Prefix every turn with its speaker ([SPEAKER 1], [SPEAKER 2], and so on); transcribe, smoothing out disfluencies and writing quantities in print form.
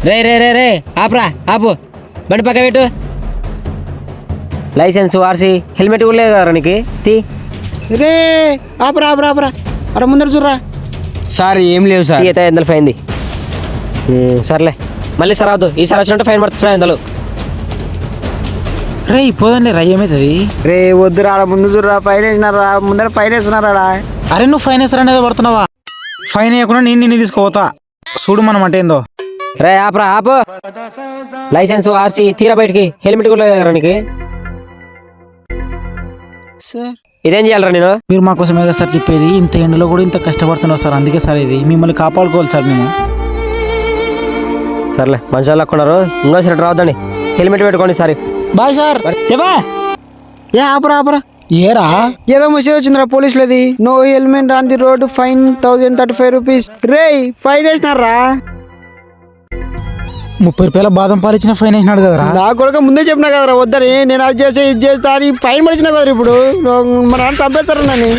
[SPEAKER 1] రే రే రే రే ఆపురా ఆపు బండి పక్క పెట్టు. లైసెన్స్ ఆర్సీ హెల్మెట్ కూడా లేదు కదా నీకు తీ.
[SPEAKER 2] రే ఆపరా ఆపరా ఆపరా అక్కడ ముందర చూడరా.
[SPEAKER 3] సార్ ఏం లేవు సార్.
[SPEAKER 1] అయితే 500 ఫైన్. సర్లే మళ్ళీ సార్ అవద్దు, ఈసారి వచ్చినట్టు ఫైన్ పడుతుంది 500.
[SPEAKER 2] రే పోదండి రా ఏమవుతుంది.
[SPEAKER 3] రే వద్దురా ఆడ ముందు చూడరా ఫైన్ వేసినారా ముందర ఫైన్ వేస్తున్నారా.
[SPEAKER 2] అరే నువ్వు ఫైన్ వేస్తారా అనేది పడుతున్నావా? ఫైన్ వేయకుండా నిన్ను తీసుకోపోతా చూడు మనం అంటే ఏందో.
[SPEAKER 1] రే ఆపరా ఆపు. లైసెన్స్ ఆర్సీ తీరా బయటికి, హెల్మెట్ కూడా లేదు నీకు.
[SPEAKER 2] సార్
[SPEAKER 1] ఇదేం చేయాలరా నేను?
[SPEAKER 2] మీరు మాకోసమే కదా సార్ చెప్పేది, ఇంత ఎండలో కూడా ఇంత కష్టపడుతున్నారు సార్, అందుకే సార్ ఇది మిమ్మల్ని కాపాడుకోవాలి సార్ మేము.
[SPEAKER 1] సర్లే మంచి వాళ్ళు అక్కున్నారు, ఇంకోసారి రావద్దండి, హెల్మెట్ పెట్టుకోండి. సారీ
[SPEAKER 2] బాయ్ సార్.
[SPEAKER 1] చెప్పా
[SPEAKER 2] ఏ ఆపరా ఆపరా ఏరా ఏదో మెసేజ్ వచ్చిందిరా పోలీసులది, no helmet on the road fine 1035 rupees. రే ఫైన్ వేసినారా? 30 రూపాయల బాదం పాలు ఇచ్చిన ఫైన్ వేసినాడు కదరా. నా కొడుకు ముందే చెప్పినా కదరా వద్దని, నేను అది చేసి ఇది చేస్తా అని ఫైన్ పడిచిన కదరా. ఇప్పుడు మన చంపేస్తారా నన్ను.